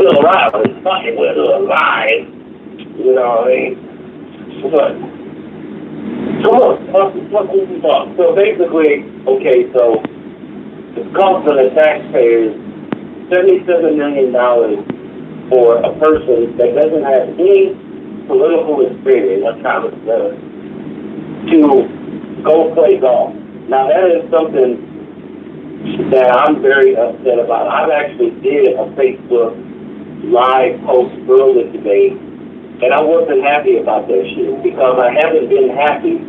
still alive, it's fucking with her alive. You know what I mean? But, so look, what we talk. So basically, okay, so the cost of the taxpayers, $77 million for a person that doesn't have any political experience, what kind of to go play golf. Now that is something that I'm very upset about. I've actually did a Facebook live post earlier today, and I wasn't happy about that shit because I haven't been happy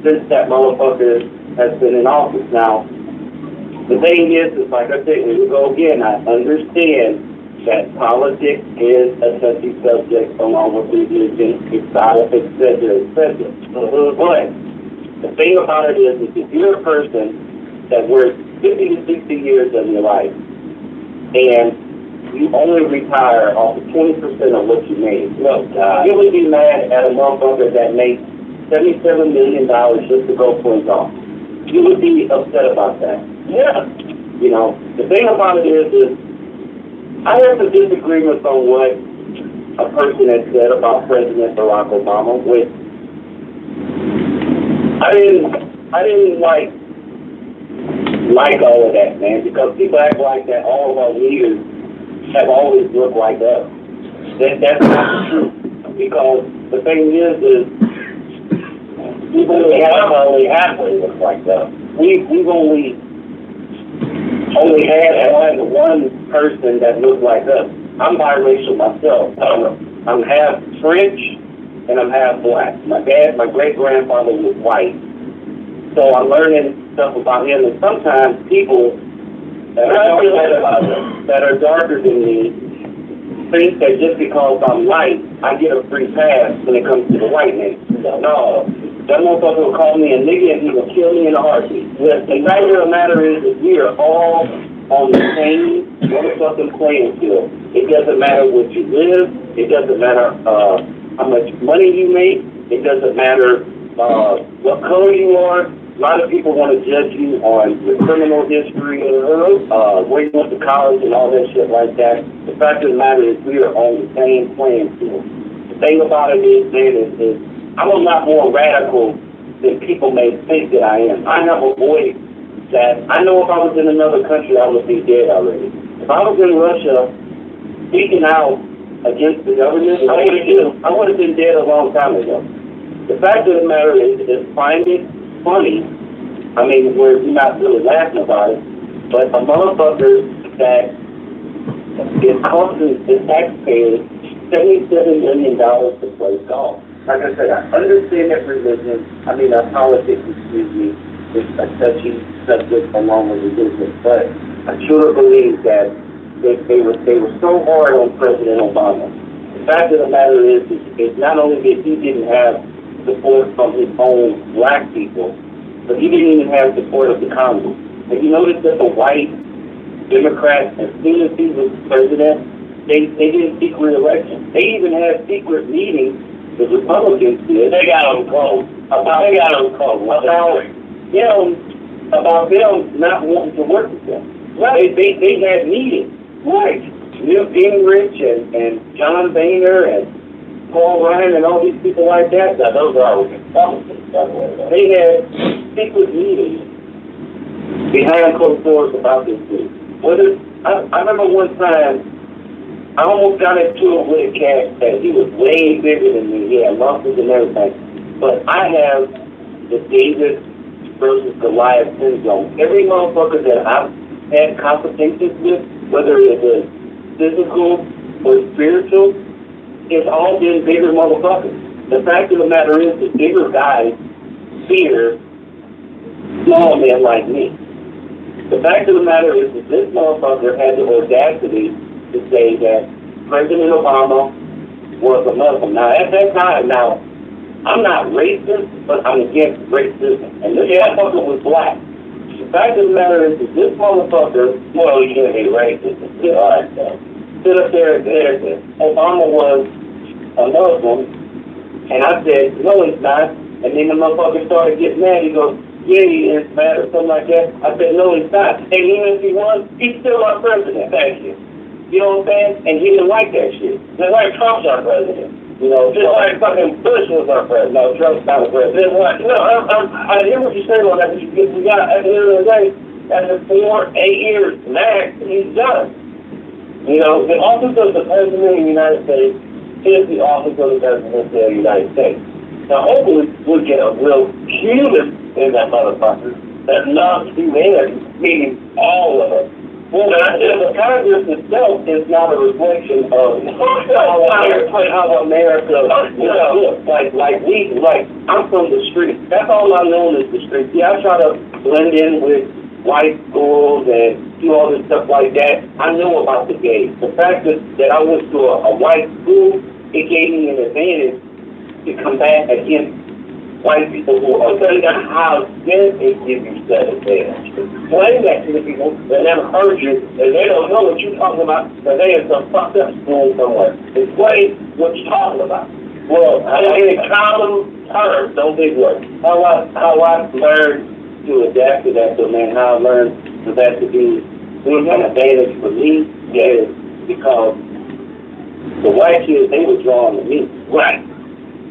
since that motherfucker has been in office. Now, the thing is like I said, when you go again, I understand that politics is a touchy subject along with religion, exotic, etc., etc. But the thing about it is if you're a person that works 50 to 60 years of your life and you only retire off of 20% of what you made, look, you would be mad at a motherfucker that makes $77 million just to go play golf. You would be upset about that. Yeah. You know, the thing about it is I have some disagreements on what a person has said about President Barack Obama, which I didn't like all of that, man, because people act like that all of our leaders have always looked like us. That's not the truth. Because the thing is we've only halfway looked like us. We've only had one person that looked like us. I'm biracial myself. I'm half French and I'm half black. My great-grandfather was white. So I'm learning stuff about him, and sometimes people that are darker than me think that just because I'm white, I get a free pass when it comes to the white man. No, that motherfucker will call me a nigga and he will kill me in a heartbeat. The fact of the matter is that we are all on the same motherfucking playing field. It doesn't matter what you live. It doesn't matter how much money you make. It doesn't matter what color you are. A lot of people want to judge you on your criminal history, where you went to college and all that shit like that. The fact of the matter is we are on the same playing field. The thing about it is, man, is I'm a lot more radical than people may think that I am. I have a voice that I know if I was in another country, I would be dead already. If I was in Russia speaking out against the government, I would have been dead a long time ago. The fact of the matter is find it funny. I mean, we're not really laughing about it, but a motherfucker that is costing the taxpayers $77 million to play golf. Like I said, I understand that politics, is a touchy subject along with religion, but I truly believe that they were so hard on President Obama. The fact of the matter is not only that he didn't have support from his own black people, but he didn't even have support of the Congress. Have you noticed that the white Democrats, as soon as he was president, they didn't seek re-election. They even had secret meetings. The Republicans did. They got them close. About them not wanting to work with them. Right. They had meetings. Right. Newt Gingrich and John Boehner and Paul Ryan and all these people like that. Now, those are always Republicans, by the way. They had secret meetings behind closed doors about this thing. I remember one time I almost got into it with a cat that he was way bigger than me. He had muscles and everything. But I have the David versus Goliath syndrome. Every motherfucker that I've had confrontations with, whether it was physical or spiritual, it's all been bigger motherfuckers. The fact of the matter is the bigger guys fear small men like me. The fact of the matter is that this motherfucker had the audacity to say that President Obama was a Muslim. Now, at that time, I'm not racist, but I'm against racism. And this motherfucker was black. The fact of the matter is that this motherfucker, well, you can't be racist. Stood up there and said Obama was a Muslim. And I said, no, he's not. And then the motherfucker started getting mad. He goes, yeah, he is mad or something like that. I said, no, he's not. And even if he was, he's still our president. Thank you. You know what I'm saying? And he didn't like that shit. Just like Trump's our president. You know, just like fucking Bush was our president. No, Trump's not a president. I hear what you're saying on that, but we got, at the end of the day, after 4, 8 years max, he's done. You know, the office of the president of the United States is the office of the president of the United States. Now, hopefully, we'll get a real human in that motherfucker that loves humanity, meaning all of us. Well, the Congress itself is not a reflection of how America looks. Like I'm from the street. That's all I know is the street. Yeah, I try to blend in with white schools and do all this stuff like that. I know about the gays. The fact that I went to a white school, it gave me an advantage to combat against white people who are telling them how then it gives you that advantage. Explain that to the people that never heard you and they don't know what you're talking about, but they are some fucked up school somewhere. Explain what you're talking about. Well, in common terms, no big words. How I learned to adapt to that, so man, how I learned for that to be an advantage for me is because the white kids, they were drawn to me. Right.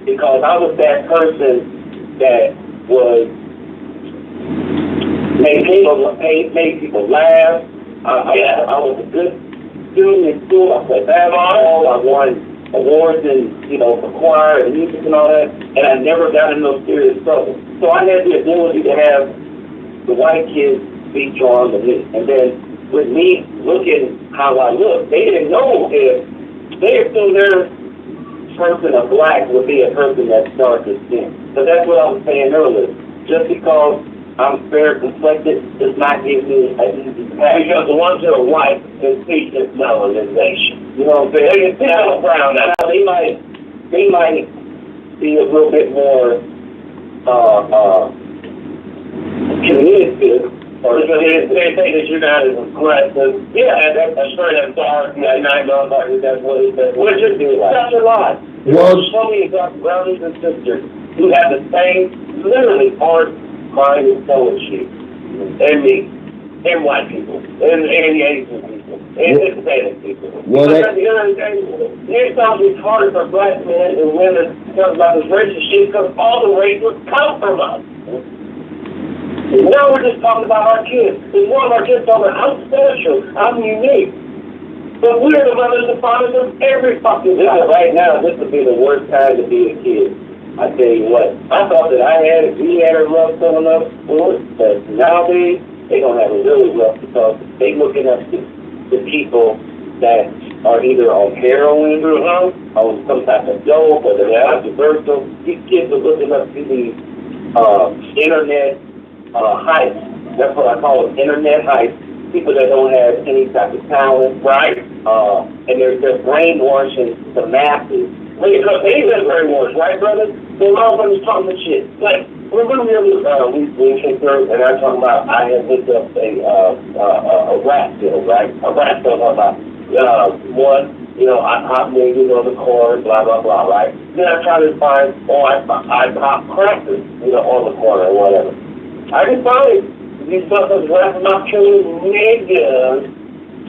Because I was that person that was made people laugh. I was a good student in school. I played basketball. I won awards in, for choir and music and all that. And I never got in no serious trouble. So I had the ability to have the white kids be drawn to me. And then with me looking how I look, they didn't know if they assumed their person of black would be a person that's darker skin. So that's what I was saying earlier. Just because I'm fair complected does not give me an easy path. Because the ones that are white can speak this melanisation. You know what I'm saying? They can tell brown. Now they might be a little bit more communicative. Or they think that you're not as aggressive. Yeah, that's straight up dark. Yeah, 9 motherfuckers, that's what it says. What you do? Such a lot. There's so many brothers and sisters who have the same, literally, hard mind and soul shit. And me. And white people. And Asian people. And Hispanic people. Because at the end of the day, it's always hard for black men and women to talk about this racist shit because all the races come from us. Now we're just talking about our kids. There's one of our kids talking about, I'm special, I'm unique. But we're the mothers and fathers of every fucking time. Right now, this would be the worst time to be a kid. I tell you what, I thought that we had it rough coming up, but nowadays, they're going to have it really rough because they're looking up to the people that are either on heroin or on some type of dope or they're controversial. These kids are looking up to these internet hype. That's what I call it, internet hype. People that don't have any type of talent, right? And they're brainwashing the masses. They ain't been brainwashed, right, brother? So motherfuckers talking shit. Like, remember we came through and I talking about I had looked up a rap deal, right? A rap deal about one. I pop niggas on the corner, blah, blah, blah, right? Then I try to find, I pop crackers, on the corner or whatever. I can find these fuckers rapping about killing niggas,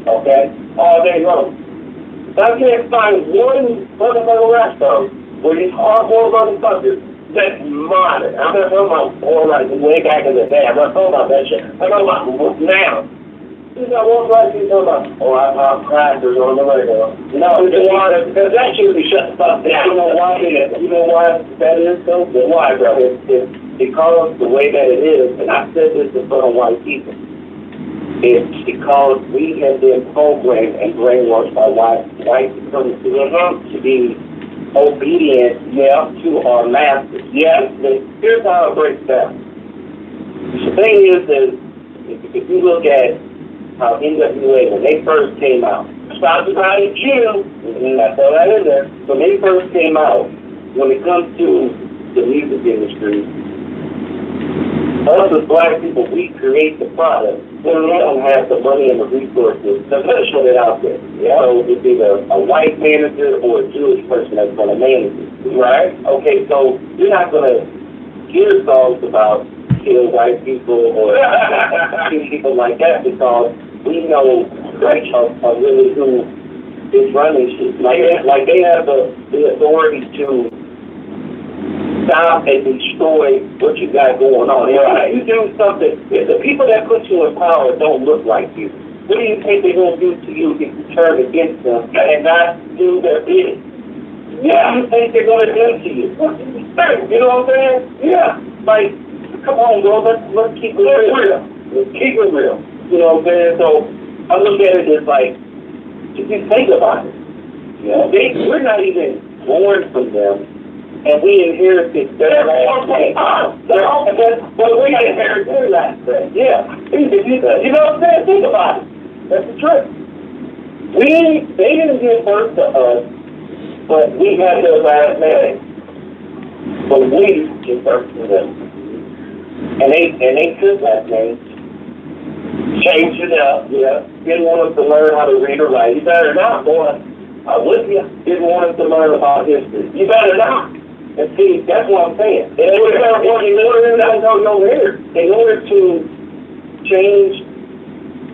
okay, all day long. But I can't find one motherfucker rap song where these hardcore motherfuckers that's modern. I'm not talking about like way back in the day. I'm not talking about that shit. I'm talking about now. You know, one black people talking about, I pop crackers on the radio. No, because that should be shut the fuck down. You know why that is though? Why, bro? It's because the way that it is, and I said this in front of white people, it's because we have been programmed and brainwashed by white supremacy to be obedient, to our masters. Here's how it breaks down. The thing is that if you look at how NWA, when they first came out, sponsored by a Jew, I throw that in there, when they first came out, when it comes to the music industry, us as black people, we create the product. When we don't have the money and the resources to put it out there. So it's either a white manager or a Jewish person that's going to manage it. Right? Okay, so you're not going to hear songs about kill white people or people like that because we know really who is running shit. Like they have the authority to stop and destroy what you got going on. If you do something, if the people that put you in power don't look like you, what do you think they're going to do to you if you turn against them and not do their bidding? Yeah, you think they're going to do to you? You know what I'm saying? Yeah. Like, come on, bro, let's keep it real. Let's keep it real. You know what I'm saying? So I look at it as like, if you think about it, you know, we're not even born from them. And we inherited their last name. But we inherited their last name. Yeah. You know what I'm saying? Think about it. That's the truth. They didn't give birth to us, but we had their last name. But we gave birth to them. And they took that name, changed it up, yeah. Didn't want us to learn how to read or write. You better not, boy. I'm with you. Didn't want us to learn about history. You better not. And see, that's what I'm saying. In order to change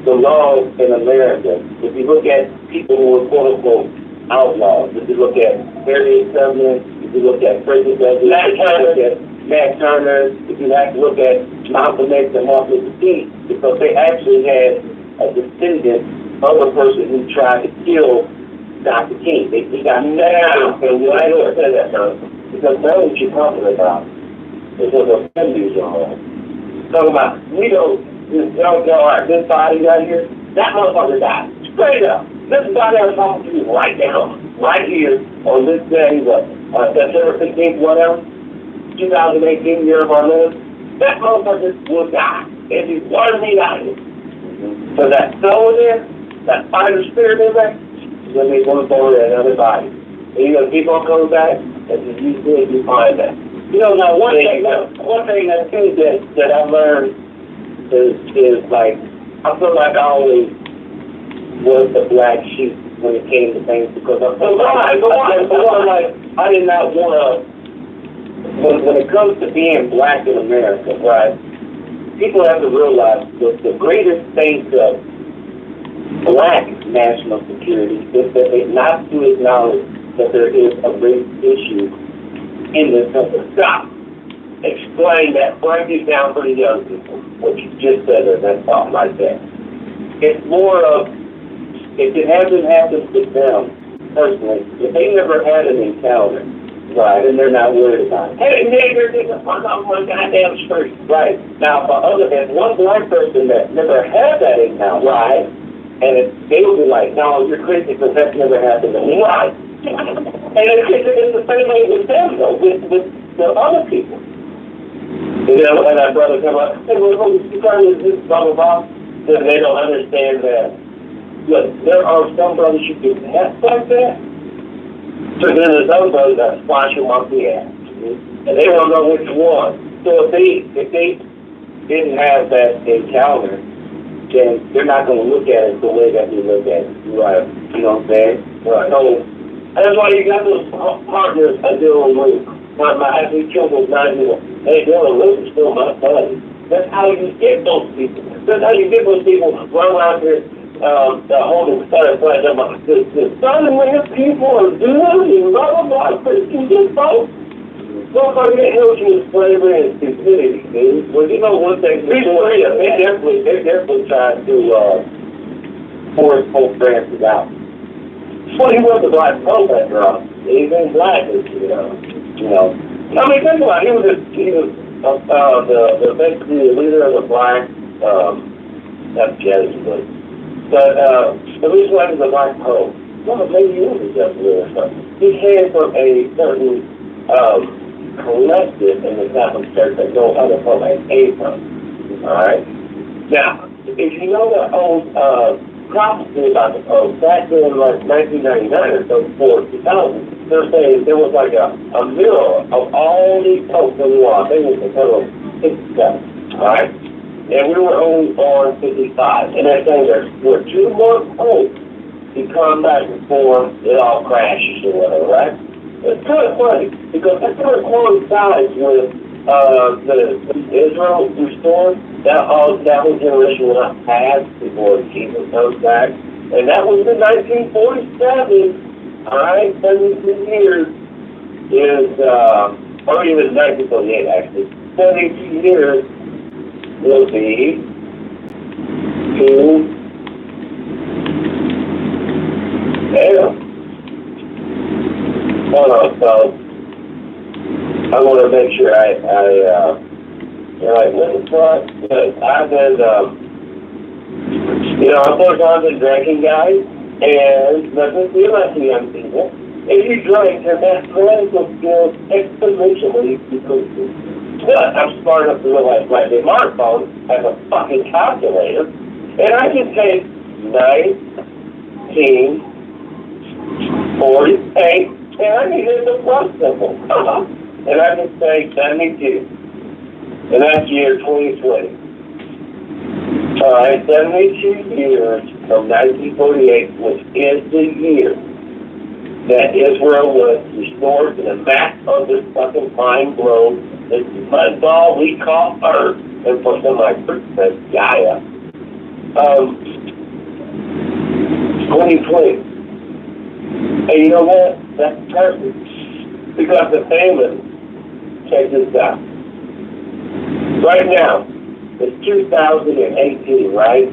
the laws in America, if you look at people who are quote-unquote outlaws, if you look at Harriet Tubman, if you look at Frederick Douglass, if you look at Nat Turner, if you have to look at Malcolm X and Martin Luther King, because they actually had a descendant of a person who tried to kill Dr. King. He got mad, and I don't say that, because that's what you're talking about. It's what the offenders are. Talking about, we don't go, all right, this body right here, that motherfucker died. Straight up. This body I'm talking to you right now, right here, on this day, September 15th, whatever, 2018, year of our Lord, that motherfucker will die. If he's one of me out here. So that soul there, that fighter spirit in there, is going to be one forward in another body. And you're going to keep on coming back. As you see, you find that. You know, now one thing that too that I learned is like, I feel like I always was the black sheep when it came to things, because I feel like I did not want to, when it comes to being black in America, right, people have to realize that the greatest thing to black national security is that they not to acknowledge that there is a race issue in this country. Stop. Explain that. Break it down for the young people. What you just said, or that thought like that. It's more of, if it hasn't happened to them personally, if they never had an encounter, right, and they're not worried about it. Hey, nigger, nigga, fuck off my goddamn street. Right. Now, for other than one black person that never had that encounter, right, and they will be like, no, you're crazy because that's never happened to me. Right. And it's the same way with them, though, with the other people. You know, and our brothers come up, hey, well, you trying to do this, blah, blah, blah. Then they don't understand that, look, there are some brothers you can act like that. So then there's other brothers that splash them off the ass. And they don't know which one. So if they didn't have that encounter, then they're not going to look at it the way that we look at it. Right. You know what I'm saying? Right. So, that's why you got those partners that deal with my athlete children's not even, hey, Dylan Lewis is still my buddy. That's how you get those people. That's how you get those people run around here holding started playing them. The son and his people are doing and blah, blah, blah. You just both. Motherfucker, they held you with slavery and stupidity, dude. Well, you know one thing, they definitely tried to force Pope Francis out. Well, he was a black pope after all. He was black, you know. I mean, think about it. He was basically the leader of the black, not Jesuit, but the reason why he was a black pope, well, maybe he was a Jesuit or something. He came from a certain collective in the Catholic Church that no other pope had came from. All right. Now, if you know the old prophecy about the Pope back in like 1999 or so, before 2000, they're saying there was like a mirror of all these popes in the world. They were a total of 67, all right? And we were only born 55. And they're saying there were 2 more popes to come back before it all crashes or whatever, right? It's kind of funny because that kind of coincides with the Israel restored. That whole generation will not pass before Jesus comes back. And that was in 1947. All right, 72 years is, or even 1948 actually. 72 years will be to, hold on, so I want to make sure you're like, what the fuck? Because I've been, I'm a drinking guy, and doesn't feel like the young people. If you drink, your mathematical skills exponentially increases. But I'm smart enough to realize my smartphone has a fucking calculator, and I can take 1948, and I can hit the plus symbol. And I can say 72. And that's year 2020. All right, 72 years from 1948, which is the year that Israel was restored to the back of this fucking fine globe, this mud ball we call Earth, and for some like that's Gaia. 2020. And you know what? That's perfect. Because the famine, check this out. Right now, it's 2018, right?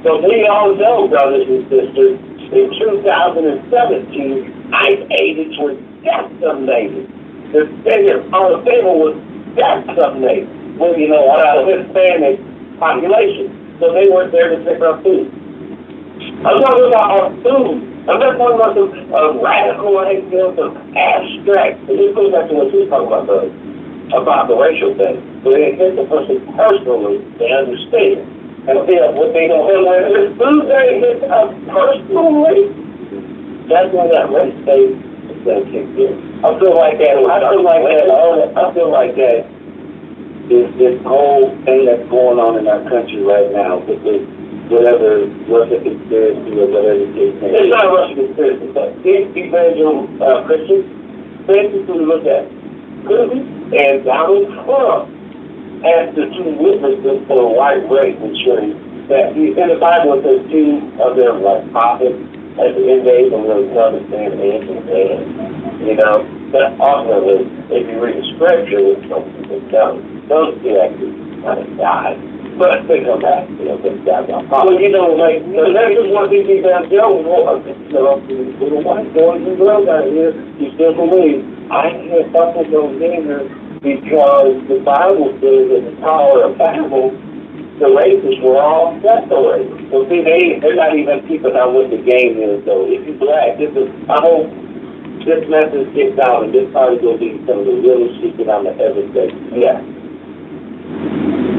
So we all know, brothers and sisters, in 2017, ice ages were decimated. The figure on the table was decimated. Well, out of Hispanic population. So they weren't there to pick our food. I'm talking about our food. I'm not talking about some radical ideas, some abstract. And this goes back to what you were talking about the racial thing. So they hit the person personally, they understand. And what they don't have, when there's food they hit us personally, that's when that race thing is going to kick in. I feel like that is this whole thing that's going on in our country right now with this Russia conspiracy or whatever it is. It's not a Russia conspiracy, but these evangelical Christians, basically look at Clinton and Donald Trump as the two witnesses for a white race ensuring that in the Bible it says two of them like prophets at the end days and really understand the ancient days. That ultimately, if you read the scripture, which some people tell, those two actually kind of died. But they come back, they die on pop. Well, that's just what these evangelical little white boys and girls out here, you still believe, I can't fuck with those niggers because the Bible says that the Tower of Babel, the races were all separated. So see, they're not even keeping out what the game is, though. If you're black, I hope this message gets out, and this probably going to be some of the realest shit that I'm going to ever say. Yeah.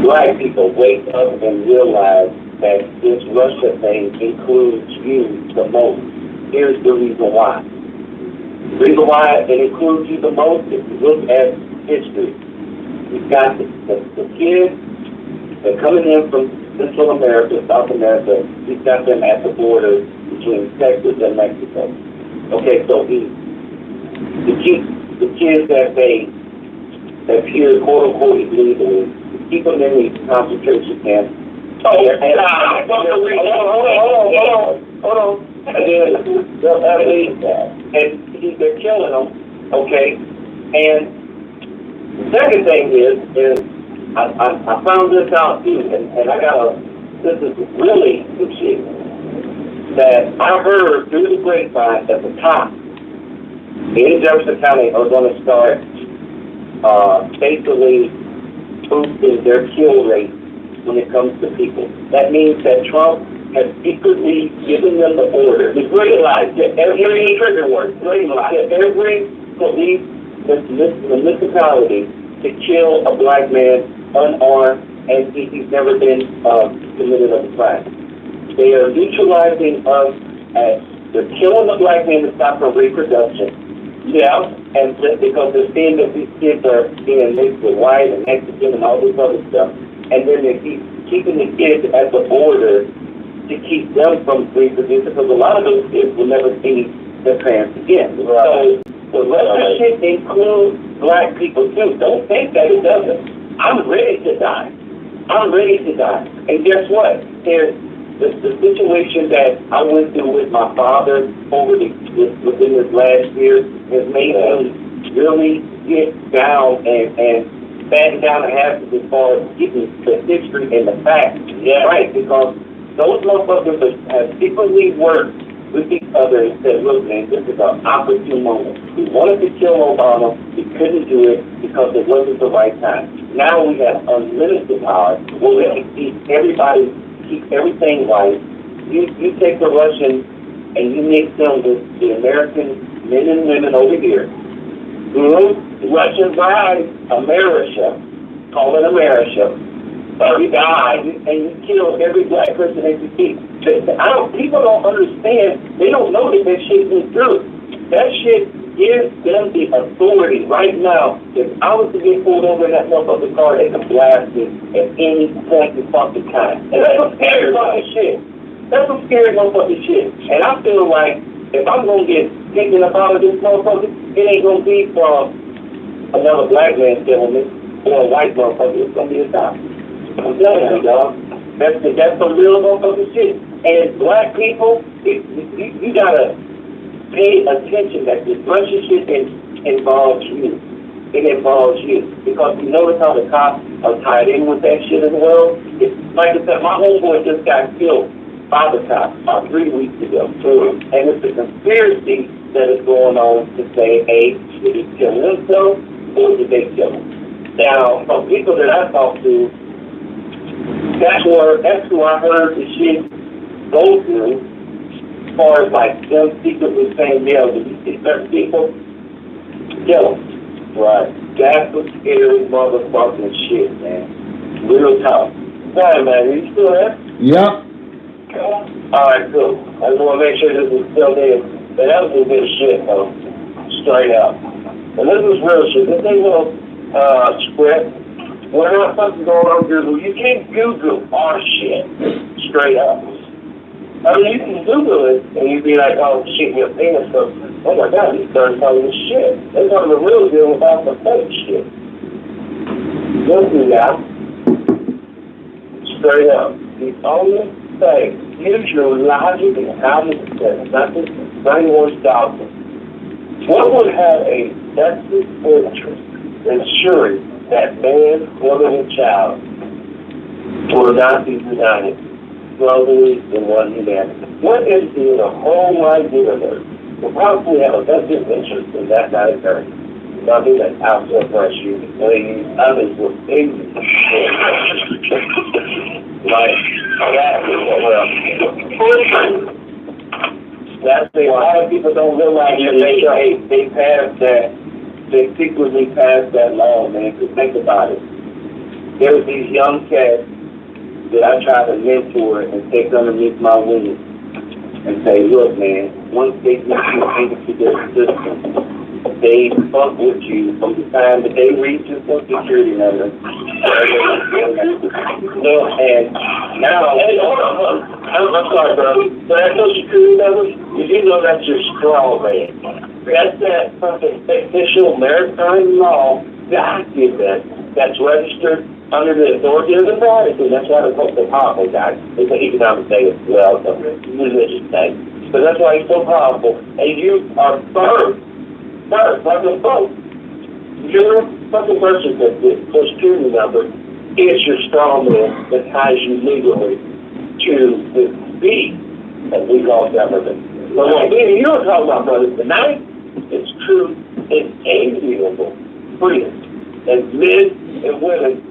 Black people wake up and realize that this Russia thing includes you the most. Here's the reason why. The reason why it includes you the most is you look at history. You've got the kids that are coming in from Central America, South America. You've got them at the border between Texas and Mexico. Okay, so the kids that appear quote unquote illegally, keep them in these concentration camps. Hold on. And then they're killing them. Okay, and the second thing is I found this out too, and this is really good shit that I heard through the grapevine at the top. In Jefferson County are going to start basically boosting their kill rate when it comes to people. That means that Trump has secretly given them the order to realize that every trigger word, that every police municipality to kill a black man unarmed and he's never been committed of a crime. They are neutralizing us as they're killing the black man to stop from reproduction. Yeah, and because they're seeing that these kids are being mixed with white and Mexican and all this other stuff, and then they keep keeping the kids at the border to keep them from reproducing, because a lot of those kids will never see their parents again. Right. So the Russia shit includes black people too. Don't think that it doesn't. I'm ready to die. I'm ready to die. And guess what? There's the situation that I went through with my father within this last year has made him really get down and batten down the hatches as far as getting the history and the facts right, because those motherfuckers have secretly worked with each other and said, look, man, this is an opportune moment. We wanted to kill Obama. We couldn't do it because it wasn't the right time. Now we have unlimited power. We'll let keep everything right. You take the Russians and you mix them with the American men and women over here. Russians ride America, call it America. You die and you kill every black person that you see. People don't understand. They don't know that shit is true. That shit gives them the authority right now. If I was to get pulled over in that motherfucking car, they can blast me at any point in fucking time. And that's some scary fucking shit. That's some scary motherfucking shit. And I feel like if I'm gonna get taken up out of this motherfucker, it ain't gonna be from another black man killing me or a white motherfucker. It's gonna be a cop. I'm telling you, dog. That's some real motherfucking shit. And black people, you gotta pay attention that this Russian shit involves you. It involves you. Because you notice how the cops are tied in with that shit as well? It's, like I said, my homeboy just got killed by the cops about 3 weeks ago. And it's a conspiracy that is going on to say, hey, did he kill himself or did they kill him? Now, from people that I talk to, that's who I heard the shit go through, as far as like them secretly saying, yeah, did you see certain people? Kill them. Right. That's a scary motherfucking shit, man. Real tough. Hey, man, are you still there? Yep. Alright, cool. I just want to make sure this is still there. But that was a bit of shit, though. Straight up. And this is real shit. This ain't no script. What the fuck's going on Google? You can't Google our shit. Straight up. I mean, you can Google it, and you'd be like, oh, shit, your penis. So, oh my God, you started telling this shit. They're talking the real deal about the fake shit. Don't do that. Straight up. The only thing, use your logic and common sense, not this brainwash doctrine. What would have a vested interest in ensuring that man, woman, and child will not be united globally in one humanity? What is the whole idea there? We'll probably have a vested interest in that not occurring. Nothing that's out to oppress you, please, others will pay you. Like, that is what that's the a lot of people don't realize that they passed that. They secretly passed that law, man, because think about it. There was these young cats that I try to mentor and take underneath my wings and say, look, man, once they get you into their system, they fuck with you from the time that they reach your social security number. And now, hey, hold on. I'm sorry, bro. So that social security number, you know that's your straw man. That's that fucking official maritime law document that's registered under the authority of the Vatican. That's why they're called the powerful guys. It's an economic thing as well, it's a religious thing. But that's why he's so powerful. And you are first, like a boat. Your fucking person that the social security number is your strong man that ties you legally to the beat of legal government. So what you were talking about, brothers, tonight, it's true, inalienable freedom as men and women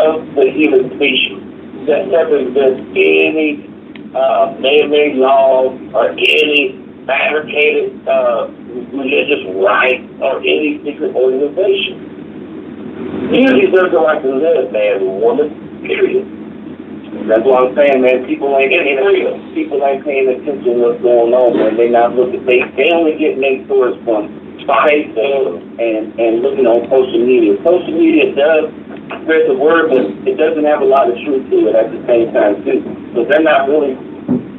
of the human species that never exists any man-made law or any fabricated religious right or any secret organization. You deserve the right to live, man and woman, period. That's what I'm saying, man. People ain't paying attention to what's going on, man. They not looking. They only get made tourists from Facebook and looking on social media. Social media does spread the word, but it doesn't have a lot of truth to it at the same time too. So they're not really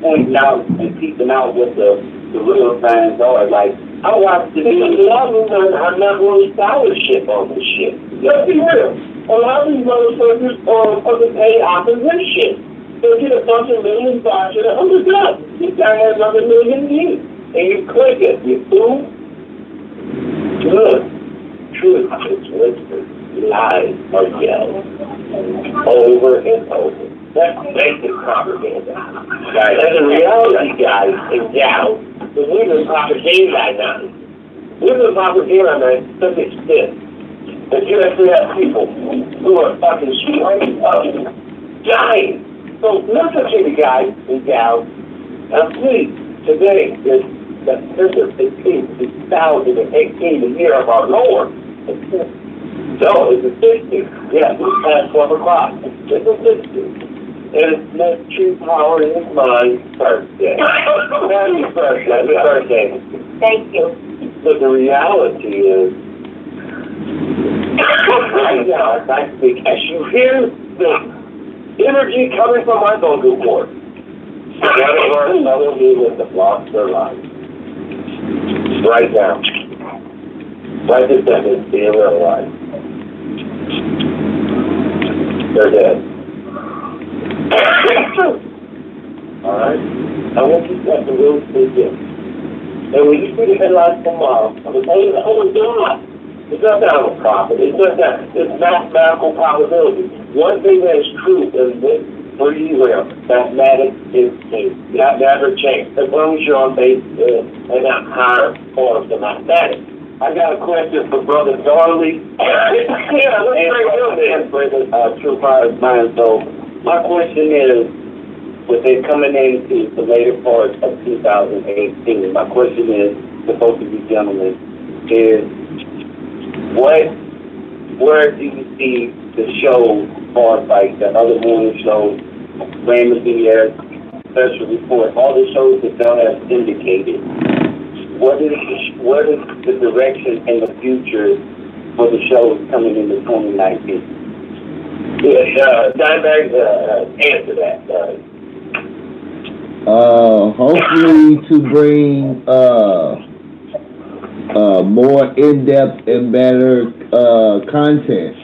pointing out and peeping out what the real signs are. Like, I watched the news. A lot of them are not really scholarship on this shit. Let's be real. A lot of these motherfuckers are pay opposition. So get a bunch of million bucks and $100. This guy has another million views. And you click it, you boom. Good. Truth is whispered, lies are yelled over and over. That's basic propaganda. Guys, that's a reality, guys, and gals. Because we've been propaganda now. We've been propaganda now to such an extent that you actually have people who are fucking straight up dying. So listen to me, guys and gals. And please, today is September 15th, 2018, the year of our Lord. So it's the 60th. Yeah, it's past 12 o'clock. It's the 60th. And it's not true power in his mind birthday. Happy birthday. Happy birthday. Thank you. But the reality is, right now, as I speak, as you hear the energy coming from my vocal cord, another me with the lost their lives. Right now. Right this second, being alive. They're dead. Alright? I want you to have the real estate. And when you see the headlines tomorrow, I'm going to tell you, oh my God, it's not that I'm a prophet. It's not that. It's mathematical probability. One thing that is true is this for you, mathematics is king. That never change. As long as you're on base and not higher forms of mathematics. I got a question for Brother Darley. Yeah, and for the True Power's Mind. So my question is, with it coming into the later part of 2018, my question is to both of you gentlemen is, where do you see the show or like the other morning shows, Raymond Diaz, Special Report, all the shows that Bell has indicated? What is the direction and the future for the shows coming into 2019? Yeah, Dimebag, answer that. Hopefully to bring more in-depth and better content.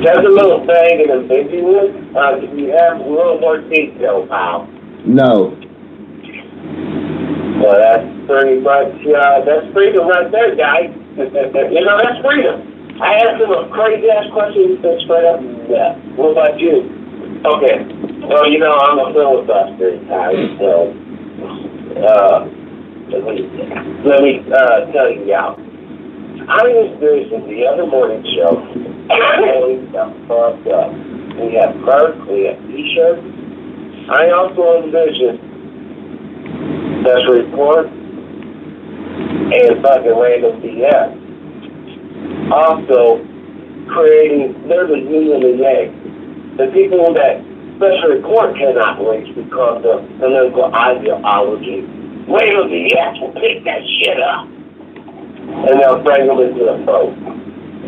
Just a little thing in the ambiguous. Do you have a little more detail, pal? No. Well, that's pretty much, that's freedom right there, guys. That's freedom. I asked him a crazy-ass question, he said straight up, yeah. What about you? Okay. Well, I'm a filibuster, guys, so, let me tell you, y'all. I was doing the other morning show, and got fucked up. We have merch, we have t-shirts. I also envision Special Report and fucking random BS. Also, there's a union in egg. The people that Special Report cannot reach because of political ideology, random BS will pick that shit up. And they'll bring them into the boat.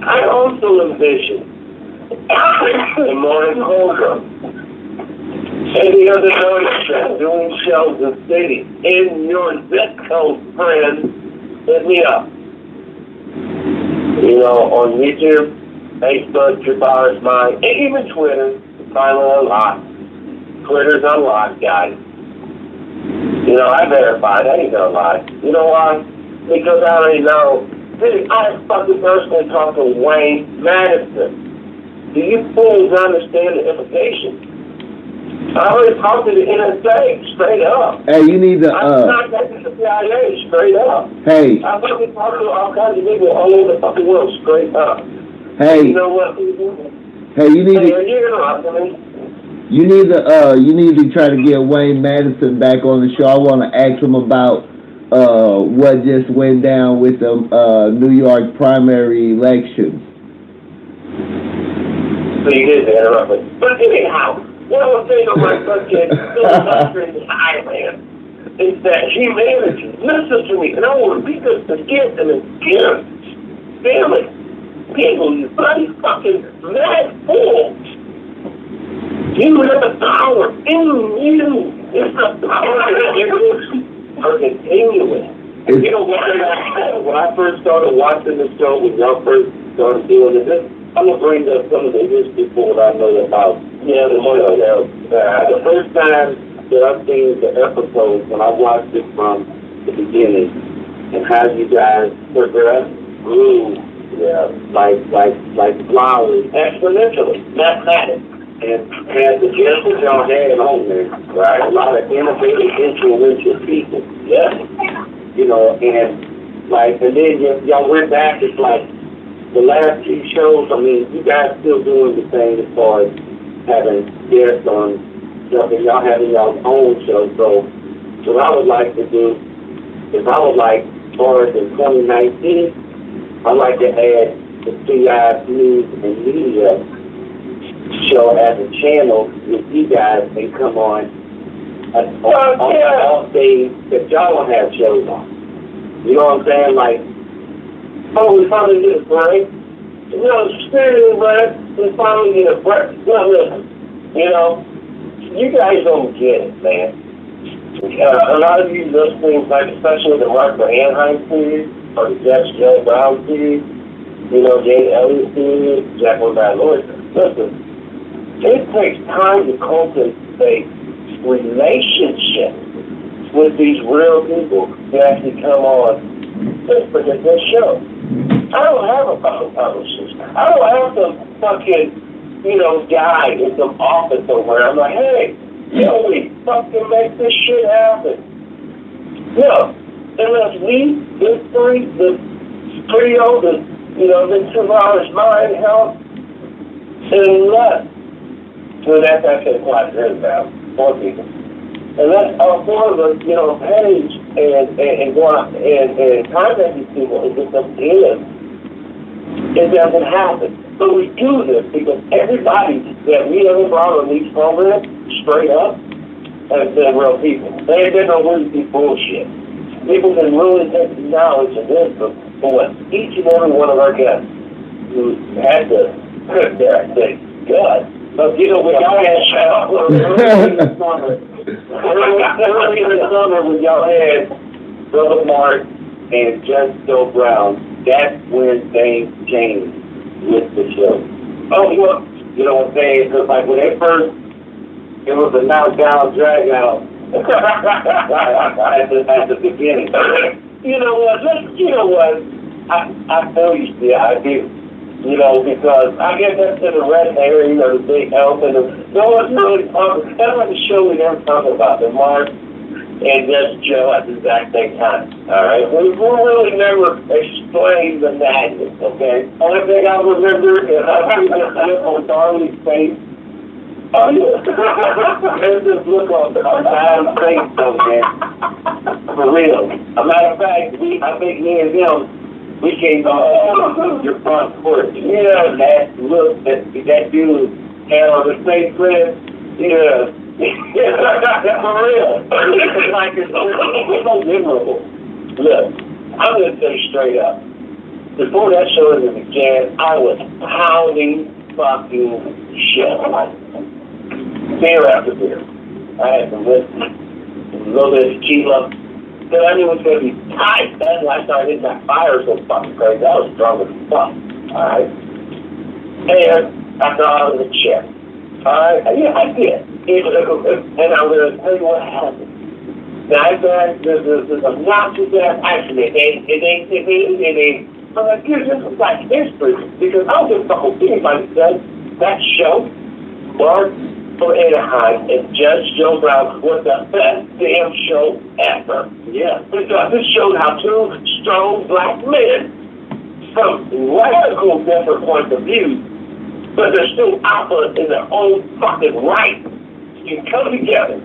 I also envision the morning program and the other noise doing shows in cities in your zip code, friends. Hit me up. On YouTube, Facebook, True Power's Mind, and even Twitter. Finally unlocked. Twitter's unlocked, guys. I verified. I ain't gonna lie. You know why? Because I already know. I fucking personally talked to Wayne Madison. Do you fools understand the implications? I already talked to the NSA straight up. Hey, you need to I'm not talking to the CIA straight up. Hey. I fucking talked to all kinds of people all over the fucking world straight up. Hey. You know what? Hey, you need to. You need to try to get Wayne Madison back on the show. I want to ask him about what just went down with the New York primary elections. So you did interrupt me. But anyhow, what I was saying on my subject, filibuster in Thailand, is that humanity, listen to me, and I want to repeat this again and again. Damn it. People, you bloody fucking mad fools. You have the power in you. It's the power that are continuing. When I first started watching the show, when y'all first started doing this, I'm gonna bring up some of the history for what I know about. Yeah, the show. The first time that I've seen the episode, when I watched it from the beginning, and how you guys progress, grew, like flowers, exponentially, mathematics. And the guests that y'all had on there, right? A lot of innovative, influential people. Yeah. You know, and then y'all went back, it's like the last few shows, I mean, you guys still doing the same as far as having guests on something, y'all having y'all own show. So what I would like to do is as far as in 2019, I'd like to add the CI News and Media show as a channel with you guys and come on all days that y'all don't have shows on. You know what I'm saying? Like, we finally get a break. You know, seriously, man, we finally get a break. Well, listen, you know, you guys don't get it, man. A lot of you listening, like especially the Martha Anaheim series or the Joe Brown series, you know, Jane Elliott series, Jacqueline Van Lloyd. Listen, it takes time to cultivate relationships with these real people that actually come on this particular show. I don't have a couple publishers. I don't have some fucking, you know, guy in some office somewhere. I'm like, hey, we fucking make this shit happen. No, unless we, this three, the trio, the 2 hours mind, health, unless. So that's actually quite good about 4 people. And that's all 4 of us, page and go out and contact these people and get them in. It doesn't happen. But we do this because everybody that we ever brought on these programs, straight up, has been real people. They ain't been no really bullshit. People can really take the knowledge and wisdom for what each and every one of our guests who had to put there and say, God. But with y'all had early in the summer when y'all had Brother Mark and Judge Joe Brown, that's when things changed with the show. Oh, look, you know what I'm saying? Because like when they first, it was a knockdown, drag out at the beginning. You know what? I feel you still, I do. Because I guess that's in the red area, the big elephant. No one's really talking. That's like the show we never talk about, the Mark and just Joe at the exact same time. All right? We really never explained the madness, okay? Only thing I remember is I see this look on Darley's face. Oh, yeah. There's this look on Diane's face, okay? For real. As a matter of fact, I think me and him, we came on your front porch. Yeah, that look, that dude had on the same clip. Yeah. For real. It's so memorable. Look, I'm going to say straight up. Before that show even began, I was pounding fucking shit. Beer after beer. I had some whiskey, a little bit of tequila. Because I knew it was going to be tight. Then I started hitting that fire so fucking crazy. I was drunk as fuck. Alright? And I got out of the chair. Alright? Yeah, I did. And I'm going to tell you what happened. Now, there's a obnoxious ass accident. I'm like, dude, this is like history. Because I was just fucking anybody said that show, Mark from Anaheim and Judge Joe Brown was the best damn show ever. Yeah. Because it showed how 2 strong black men from radical different points of view, but they're still alpha in their own fucking right, can come together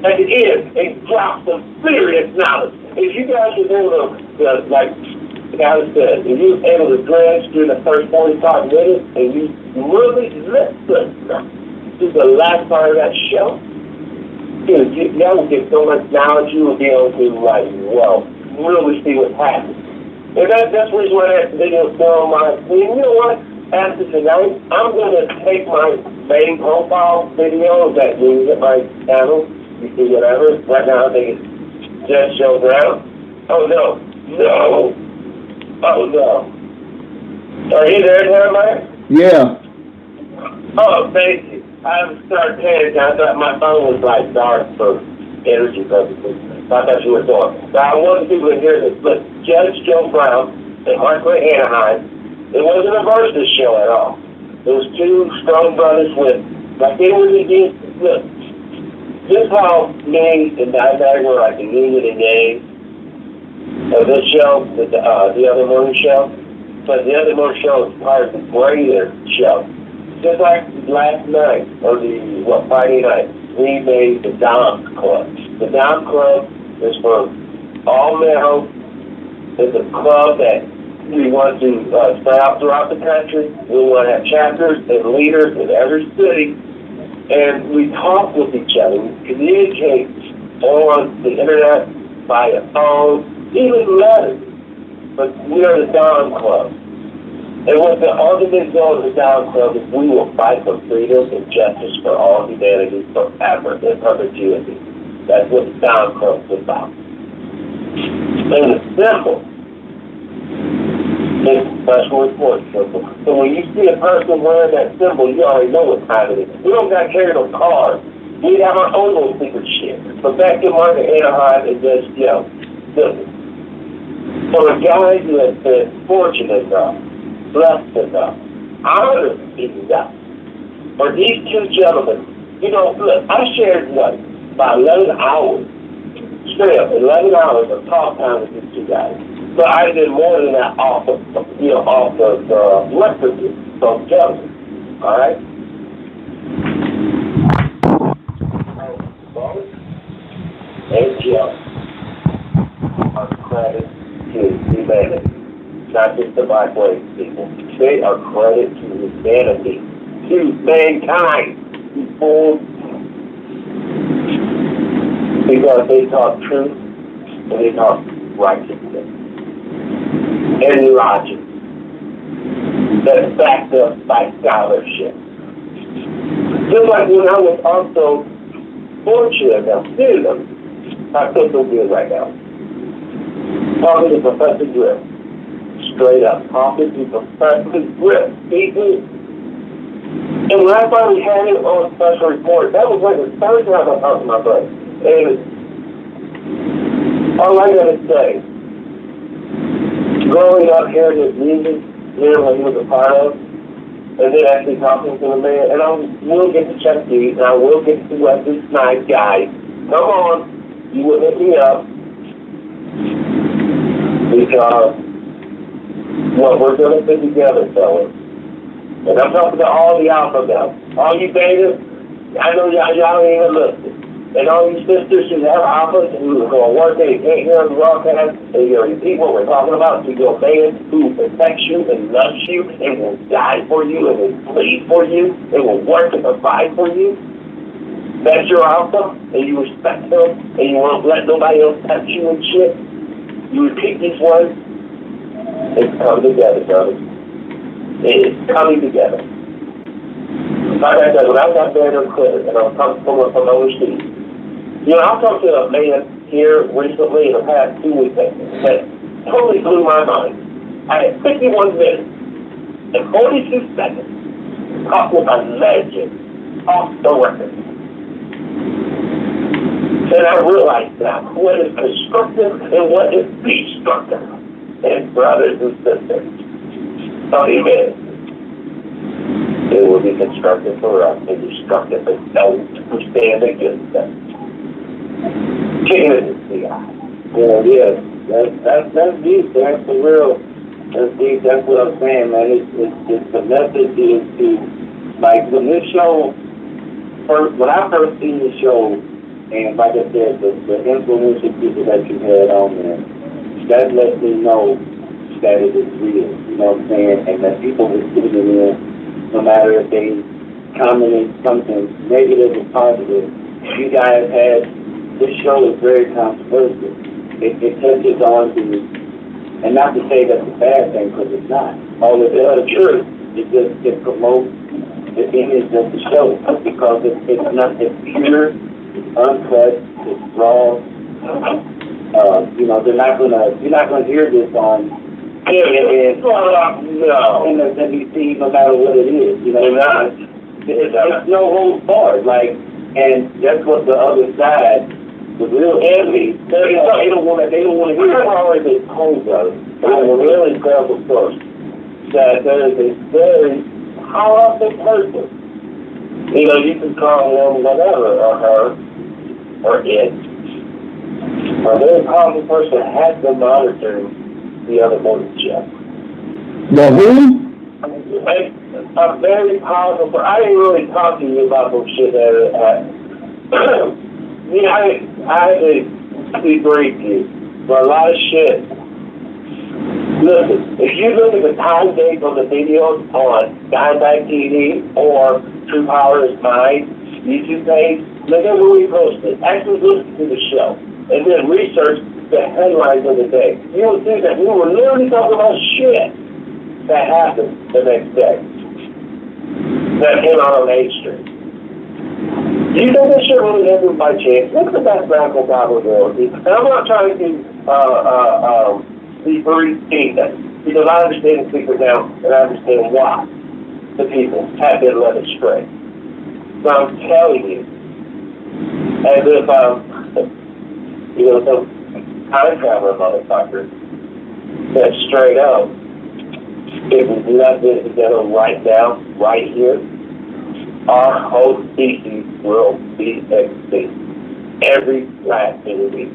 at the end and drop some serious knowledge. If you guys were able to like I said, if you were able to dredge through the first 45 minutes and you really listen to the last part of that show, y'all will get so much knowledge, you will be able to, really see what's happening. And that's the reason why that video is still on my screen. You know what? After tonight, I'm going to take my main profile video that is at my channel. You see whatever. Right now, I think it's Judge Joe Brown. Oh, no. No. Oh, no. Are you there, Jeremiah? Yeah. Oh, thank you. I started paying attention. I thought my phone was like dark for energy purposes. So I thought you were talking. So I want people to hear this. Look, Judge Joe Brown and Michael Anaheim, it wasn't a versus show at all. It was two strong brothers with, like they were against, look, this is how me and Dimebag were like the yin and the yang of this show, the other morning show. But the other morning show is part of the greater show. Just like last night, or Friday night, we made the Dom Club. The Dom Club is for all males. It's a club that we want to spread out throughout the country. We want to have chapters and leaders in every city. And we talk with each other. We communicate on the internet, via phone, even letters. But we are the Dom Club. And what the ultimate goal of the Dom Club is we will fight for freedom and justice for all humanity forever in perpetuity. That's what the Dom Club is about. And the symbol is special report symbol. So when you see a person wearing that symbol, you already know what time it is. We don't got to carry no cars. We have our own little secret shit. But back in Market Anaheim, it just, simple. For a guy who has been fortunate enough, blessed enough, honored enough, for these two gentlemen, look, I shared about 11 hours, straight up, 11 hours of talk time with these two guys. So I did more than that off of record from gentlemen, all right? And Joe are credit to humanity. Not just the black race people. They are credit to humanity, to mankind, because they talk truth and they talk righteousness and logic that's backed up by scholarship. Just like when I was also fortunate enough to see them, I feel so good right now. Talking to Professor Griff. Straight up, talking to Professor Griff, people. And when I finally had it on special report, that was like the third time I talked to my brother. And all I gotta say, growing up hearing this music, what he was a part of, and then actually talking to the man, and I will get to Chuck D, and I will get to Wesley Snipes, guys. Come on, you will hit me up. Because what we're going to put together, fellas, and I'm talking to all the alpha males, all you betas, I know y'all ain't even listen, and all you sisters who have alphas who are going to work and can't hear on the broadcast, and you're going to repeat what we're talking about to your man who protects you and loves you and will die for you and will bleed for you and will work and provide for you. That's your alpha, and you respect him, and you won't let nobody else touch you and shit. You repeat these words, it's coming together, brothers. It is coming together. Like I said, when I was out there in Clinton, and I was talking to someone from overseas, I talked to a man here recently in the past 2 weeks that totally blew my mind. I had 51 minutes and 42 seconds talking with a legend off the record. And I realized now what is constructive and what is destructive. And brothers and sisters, amen. It will be constructive for us and destructive for those who stand against them. Kingdom is the eye. Yeah, that's deep. That's the real. That's deep. That's what I'm saying, man. It's the message is to, like, when this show when I first seen the show. And like I said, the influential people that you had on there, that lets me know that it is real, you know what I'm saying? And that people were tuning in, no matter if they commented something negative or positive. You guys had, this show is very controversial. It touches on the, and not to say that's a bad thing, because it's not. All of the truth, it promotes the image of the show, because it's pure, uncut, it's raw. You're not gonna hear this on No. MSNBC, no matter what it is, you know, it's no holds barred, like, and that's what the other side, the real enemy, they don't want to hear it. Already told us, I will really tell the first, that there is a very powerful person. You know, you can call him whatever, or her, or it. A very powerful person has been monitoring the other morning show. The who? A very powerful person. I ain't really talking to you about some shit that I had to debrief you for a lot of shit. Listen, if you look at the time date on the videos on Diamondback TV or True Power is Mine YouTube page, look at where we posted. Actually listen to the show and then research the headlines of the day. You will see that we were literally talking about shit that happened the next day that came out on 8th Street. Do you think this shit really happened by chance? Look at the background of probability. And I'm not trying to be very deep, because I understand the people now, and I understand why the people have been led astray. So I'm telling you, as if you know, some time traveler motherfucker, that straight up, if we do not get it together right now, right here, our whole species will be extinct. Every last individual.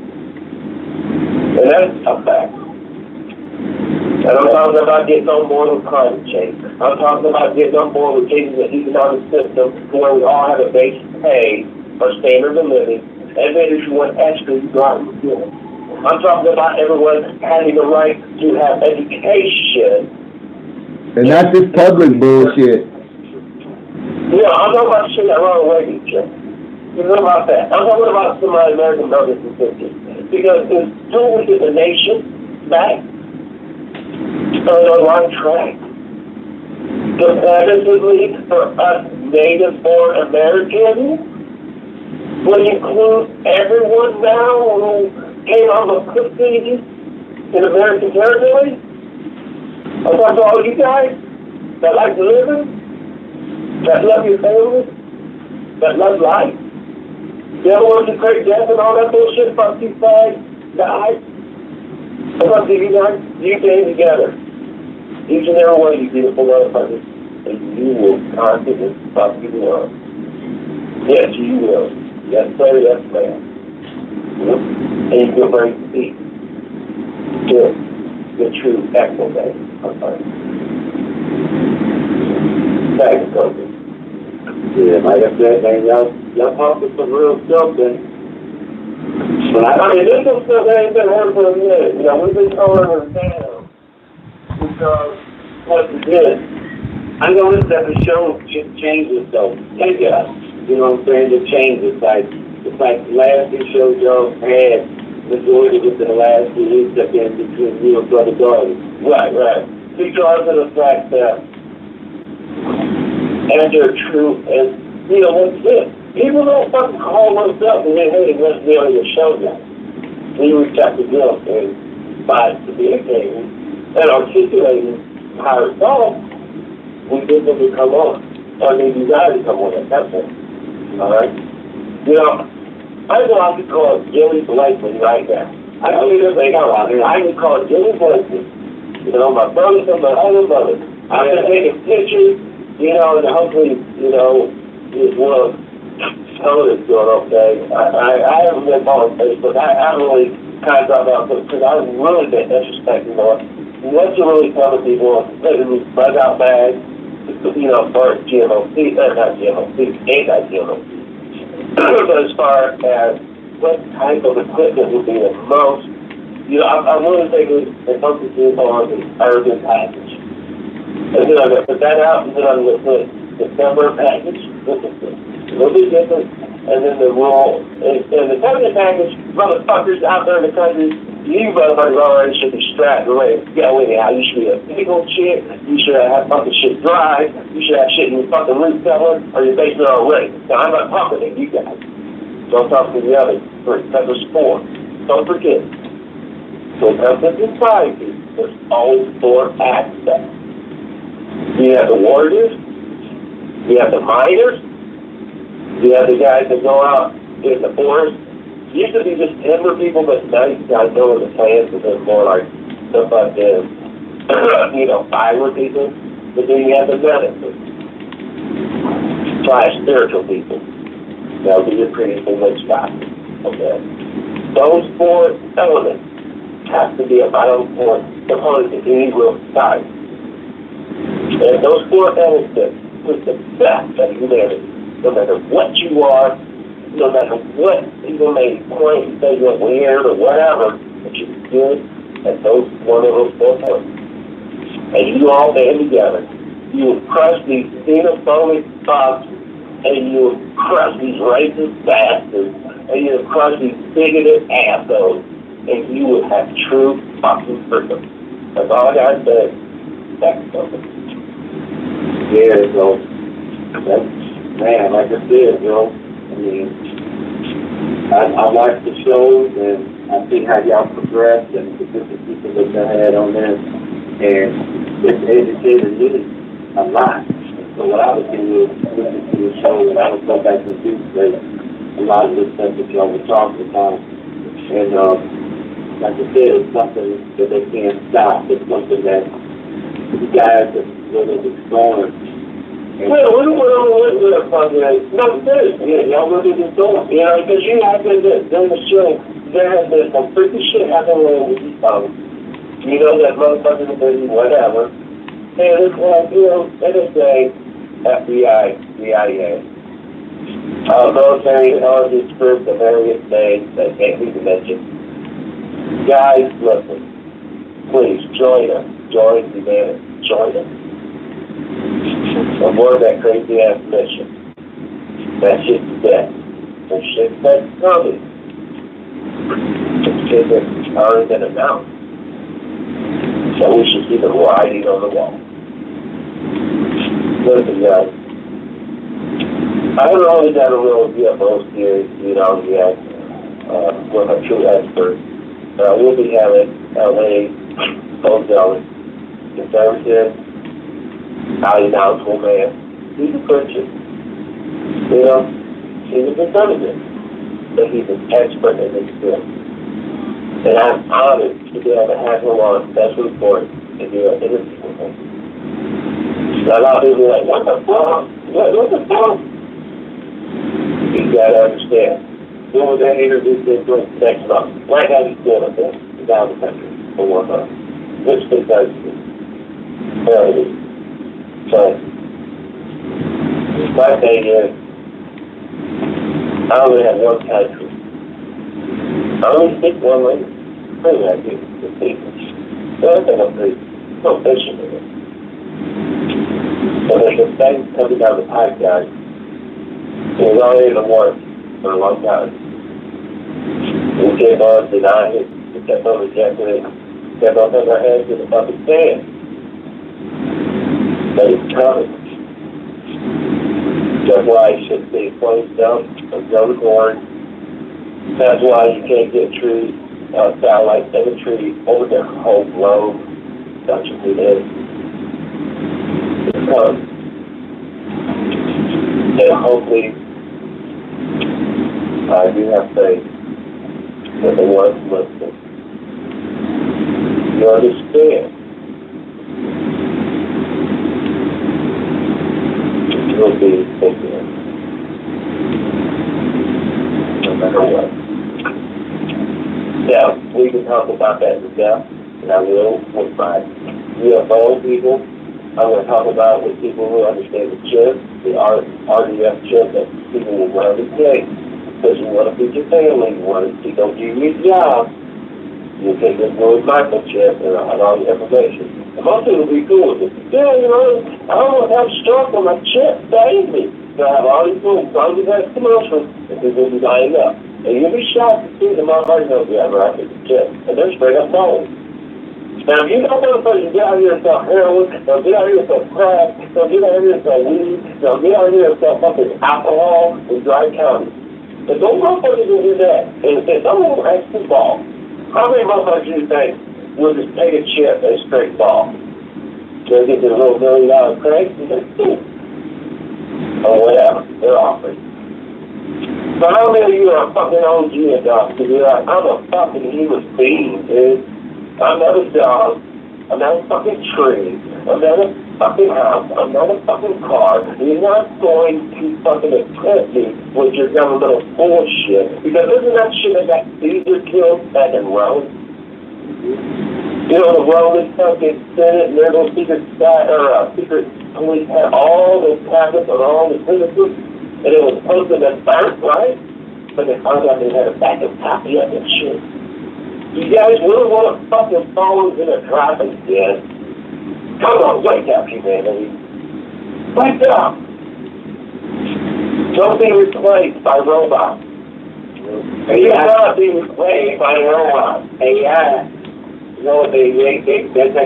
And that's a fact. And I'm talking about getting on board with climate change. I'm talking about getting on board with changing the economic system to where we all have a base pay or standard of living. And then if you want extra, you go out and do it. I'm talking about everyone having the right to have education. And not this public bullshit. Yeah, I'm talking about shit that Ronald Reagan did. You know about that. I'm talking about some American brothers and sisters. Because until we get the nation back on the right track, competitively for us native-born Americans, will include everyone now who came out of custody in American territory. I'm talking to all you guys that like living, that love your family, that love life. The other ones who create death and all that bullshit about you guys, guys. I'm talking to you guys, you came together. Each and every one of you beautiful motherfuckers, and you will constantly fuck you up. Yes, you will. Yes, sir, yes, ma'am. And you can bring peace to the true echo day of life. Thanks, Kobe. Yeah, like I said, man, y'all talking some real stuff, then. But I mean, this is stuff that ain't been heard for a minute. You know, we've been throwing her down because what's this? I noticed that the show changes, though. Take it up. You know what I'm saying? It changes. It's like the last two shows y'all had, majority within the last 2 weeks have been between you and Brother Darby. Right. Because of the fact that, and they're true, and, you know, what's this? People don't fucking call us up and say, hey, let's be on your show now. We reach out to them and by communicating and articulating how it's all, we get them to come on. Or they desire to come on at that point. Alright? You know, I know I could call Jilly Blakely right now. I don't even think out here. I can call Jilly Blakely. You know, my brothers and my other brothers. I can take a picture, you know, and hopefully, you know, this world, some of it's doing okay. I haven't been on Facebook. I really kind of dropped out because I've really been introspecting more. What you really tell the people, maybe bug out bags, you know, for GMOC, not GMOC, anti-GMOC. But as far as what type of equipment would be the most, you know, I'm really thinking and focusing on the urban package. And then I'm going to put that out, and then I'm going to put the December package, this is a little bit different, and then the rural, and the permanent package, motherfuckers out there in the country, you motherfuckers already should be strapped away. Get away now. You should be a pickle shit. You should have fucking shit dry. You should have shit in your fucking roof cellar or your basement already. Now, I'm not talking to you guys. Don't talk to the other three. Because there's four. Don't forget. So it comes to society, there's all four aspects. You have the warriors, you have the miners, you have the guys that go out in the forest. Used to be just timber people, but now you guys know the plants, and they're more like stuff like this, fiber people. But then you have the medicine, spiritual people. That'll be your priest and witch doctor. Okay. Those four elements have to be a vital component to any real society. And those four elements with the best of humanity, no matter what you are, no matter what people may point and say you're weird or whatever, but you're good at one of those 4 points. And you all band together. You will crush these xenophobic thoughts, and you will crush these racist bastards, and you will crush these bigoted assholes, and you will have true fucking freedom. That's all I gotta say. That's something. Yeah, so, man, like I said, I mean, I watch the shows, and I see how y'all progress, and the different people that y'all had on there, and it's educated me a lot. So what I would do is listen to the show, and I would go back and do a lot of the stuff that y'all were talking about. And like I said, it's something that they can't stop. It's something that the guys that really exploring. Well, no, seriously, y'all really just doing, because you have been during the show, there has been some freaky shit happening with these folks. That motherfuckers are busy, whatever. And it's like, they just say FBI, CIA. Military intelligence groups of various things that can't be mentioned. Guys, listen, please join us. Join humanity. Join us. Avoid that crazy ass mission. That shit's dead. That shit that's coming. That shit that's already been announced. So we should see the writing on the wall. Listen, guys. I haven't always done a real UFO series, yet, with a true expert. We'll be having LA, Ozone, conservative, highly knowledgeable man. He's a Christian. He's a conservative. But he's an expert in this field. And I'm honored to be able to have him on special report and do an interview with him. A lot of people are like, what the fuck? What the fuck? You gotta understand. Doing that interview next month. Right now he's doing it down the country for 1 month. Which they does fairly. So my thing is, I only have one country. I only speak one language. Pretty much I do. The people. So I think I'm pretty proficient in it. So there's some things coming down the pipe, guys. It was already in the works for a long time. We kept on denying it. We kept on rejecting it. We kept on putting our hands in the fucking sand. But it's coming. That's why you should be closed down and go to corn. That's why you can't get trees, satellite imagery over the whole globe. That's what it is. It's coming. And hopefully, I do have faith that the ones listening, you understand. You'll be thinking, no matter what. Now, we can talk about that in depth, and I will with my UFO people. I'm going to talk about with people who understand the chip, the RDF chip that people will rarely take. Because you want to feed your family, you want to go do your job. You take this little microchip and all your information. And most people will be cool with it. Yeah, I don't want to have a stroke on my chip, save me. They'll have all these little, all these commercials, and people will be lining up. And you'll be shocked to see them already know you have right with the chip. And they're straight up bold. Now, if you don't want to get out here and sell heroin, don't get out here and sell crack, don't get out here and sell weed, don't get out here and sell fucking alcohol in dry counties. But don't motherfuckers will do that. And someone will ask the ball. How many motherfuckers do you think will just take a chip and a straight ball? They'll get their little $1 million crates and just or whatever they're offering. But how many of you are fucking OG enough to be like, I'm a fucking human being, dude. I'm not a dog. I'm not a fucking tree. I'm not a fucking house. I'm not a fucking car. You're not going to fucking equip me with your governmental bullshit. Because isn't that shit that got Caesar killed back in Rome? You know, the Roman fucking Senate and their little secret police had all the tablets on all the citizens, and it was posted as first, right? But they found out they had a backup copy of it, shit. You guys really want to fucking fall in a traffic jam? Come on, wake up, humanity. Wake up! Don't be replaced by robots. You cannot be replaced by robots. AI. You know what they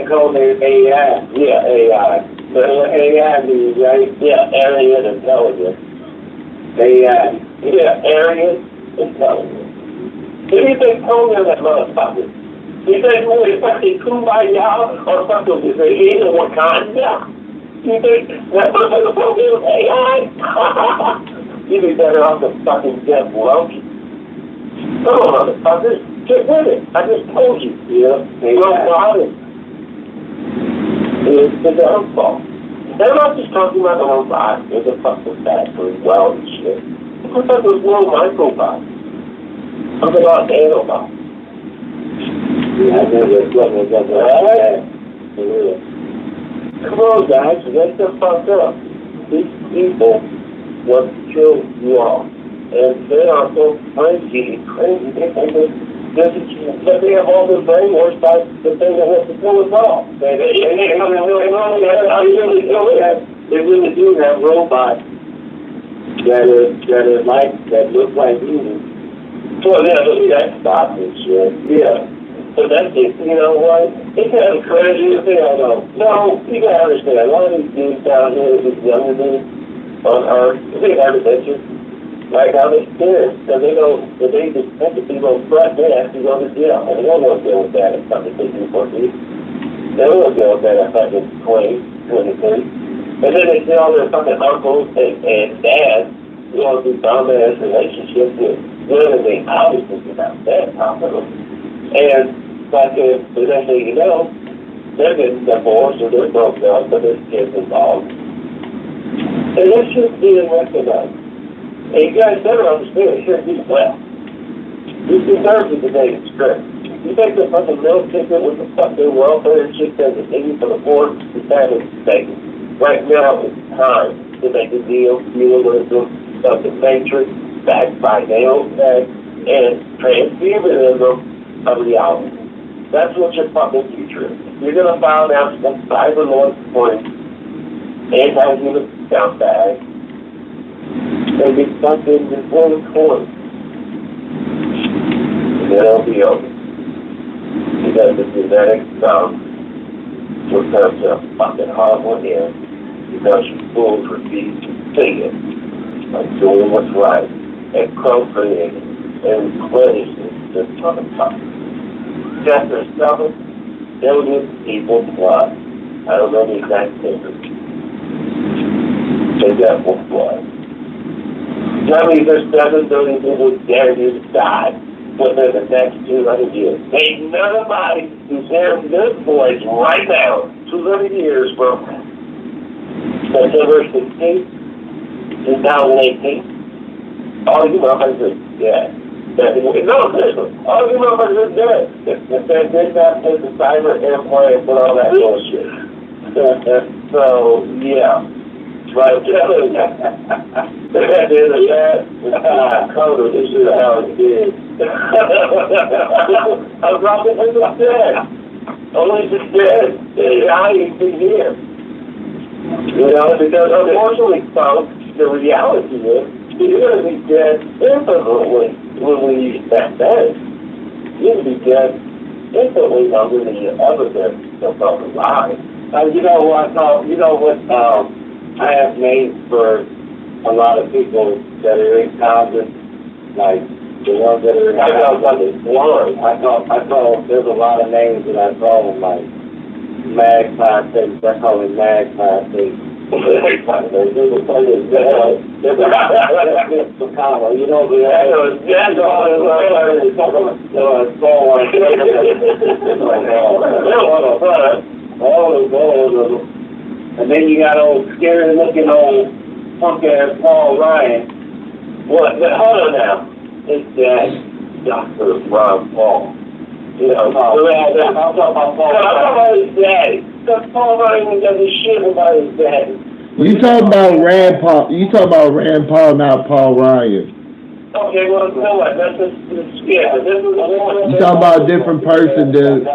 call their AI? Yeah, AI. But what AI means, right? Yeah, alien intelligence. AI. Yeah, alien intelligence. Who do you think told them that motherfucker? You think, oh, it's fucking Kumbaya or something? You say, he ain't what kind? Yeah. You think that motherfucker told me it was AI? You'd be better off than fucking Jeff Loki. Come on, motherfuckers. Get with it. I just told you. Yeah. Robotics is the downfall. They're not just talking about the robots. There's a fucking factory, well and shit. Look at those little microbots. Talk about nanobots. Yeah, I never got that. Come on, guys. Get the fuck up. These people want to kill you all. And they are so crazy. They think that they have all the brainwash by the thing that wants to kill us all. They really do have robots that look like humans. Well, yeah, look at Xbox and shit. Yeah. So that's it. You know what? It's kind of crazy as hell, though. No, you gotta understand. A lot of these dudes down here, these younger dudes on Earth, they have adventures. Like how they scared, because they know if they just think that people on front, they actually go to jail. And they don't want to deal with that at fucking 15, 14. They don't want to deal with that at fucking 20, 23. And then they see all their fucking uncles and dads, you know, these dumbass relationships with women they obviously not that popular. And fucking, the next thing you know, they're getting divorced or they're broke up, but there's kids involved. And that's just being recognized. And you guys better understand, it shouldn't be well. This deserves it today, it's great. You think the fucking meal ticket with the fucking welfare and shit that the thing for the board is having statement. Right now it's time to make a deal, dualism, of the matrix, backed by nail tag, and transhumanism of reality. That's what your fucking future is. You're gonna find out some cyberlord point, anti-human scumbag, and be stuck in this one corner. And then it'll be over. Because the genetic stuff will come to a fucking horrible end because you fools refuse to see it. Like doing what's right and procreating and replenishing this motherfucker. Chapter 7, billion people plus. I don't know the exact figure. They got one plus. That means there's 7 billion people guaranteed to die within the next 200 years. Ain't nobody who's hearing this voice right now, 200 years from September 16th, 2018. All you motherfuckers are dead. No, listen, all you motherfuckers are dead. If they did not take the cyber airplane and put all that bullshit. So, yeah. Right, at the end of that, Coda, this is how it did. I'm dropping in the dead. Only the dead. I ain't been here. You know, because unfortunately, folks, the reality is, you're going to be dead infinitely when we use that bed. You're going to be dead infinitely longer than you ever been yourself alive. You know what, I have names for a lot of people that are in Congress, like The ones that are, I thought there's a lot of names that I call them, like magpie things. I call them magpie things. You know, and then you got old scary looking old punk ass Paul Ryan. What? Hold on now. It's that Dr. Ron Paul. You know, I'm talking about Paul. I'm talking about his daddy. Because Paul Ryan does his shit about his daddy. You talking about Rand Paul? You talking about Rand Paul, not Paul Ryan? Okay, well, you know what? That's just yeah. This is You talking about a different person, dude?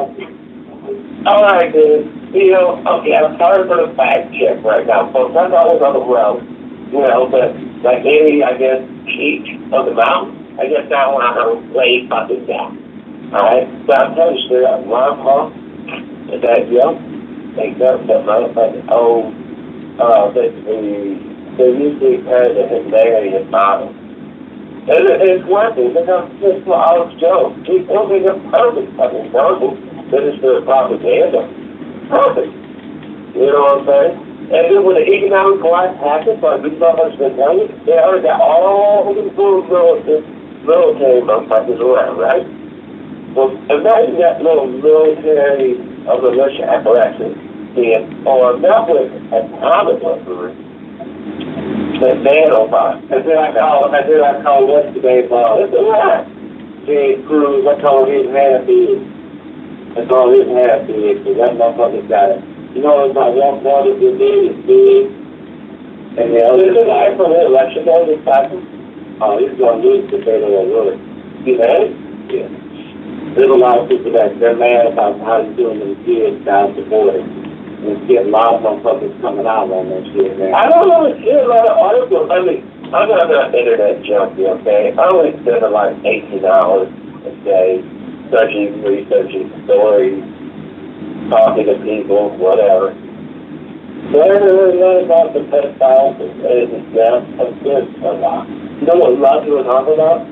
All right, dude. You know, okay, I'm sorry for the fact check right now, folks. I'm always on the road. You know, but like any, I guess, peak of the mountain, I guess that one I heard way fucking down. All right, so I'm telling you straight up, Ron Paul, is that young? They got that motherfucking old. They usually carry his Mary and bottle. And it's working because it's for all jokes. He's building a perfect fucking verbal minister of propaganda. Perfect. You know what I'm saying? And then when the economic collapse happens, like these motherfuckers been telling you, they already got all the military motherfuckers around, right? Well, imagine that little military of militia apparatus being armed up with atomic weaponry. That nanobot. And then I call yesterday, it's a lot. Jay Cruz, I call his half-eared. That's all his half-eared, because that motherfucker's got it. You know, it's not one part of the big, and the other guy from the election day this cycle, he's going to lose the potato or really. You know? Yeah. There's a lot of people that they're mad about how he's doing them kids down the border. And it's getting a lot of motherfuckers coming out on that shit, man. I don't know, there's a lot of articles. I mean, I'm not an internet junkie, okay? I only spend like 18 hours a day researching stories, talking to people, whatever. So I really learn about the pedophiles and the death of this a lot. You know what a lot of people talk about?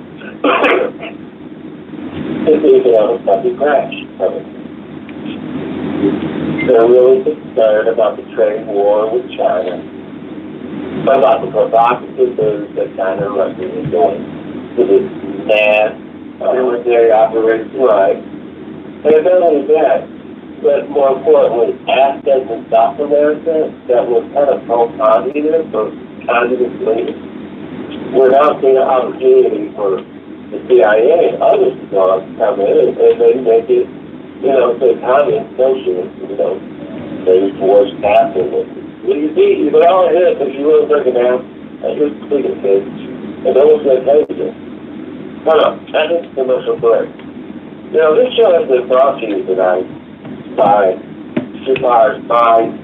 It's the economic fucking crash. They're really concerned about the trade war with China, about the provocative moves that China and Russia is doing to this mass military operation, right? And not only that, but more importantly, assets in South America that were kind of pro-communist or communist leaders. We're now seeing an opportunity for the CIA and others to come in and they make it, you know, say communist socialist, you know, maybe towards capitalism. Well, you see, but all it is, if you really break it down, that's just speaking things. And no one's going to tell you this. No, that is commercial break. You know, this show has been brought to you tonight by Suppliers Mind,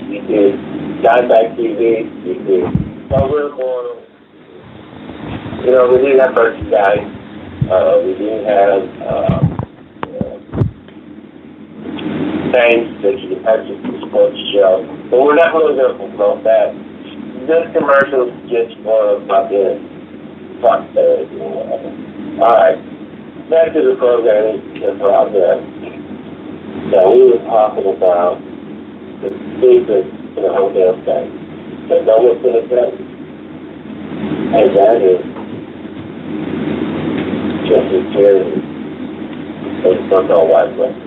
you did Dimeback TV, you did Cover Immortal. You know, we do have merchandise. We do have things that you can purchase to support the show. But we're not really going to promote that. This commercial is just for fucking prosperity or whatever. Alright. Back to the programming and progress. Now, we were talking about the secret to the whole damn thing. That no one's going to tell you. And that is just as charity as some no white women.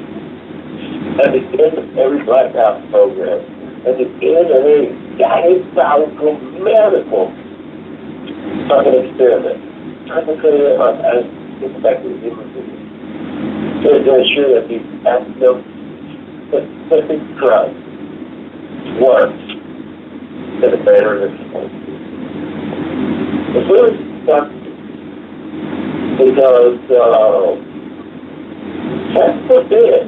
At the end of every Black House program, at the end of every medical fucking experiment, trying to create as expected human beings. To ensure that these specific drugs work to the better of the people. The food stuff because that's what it is.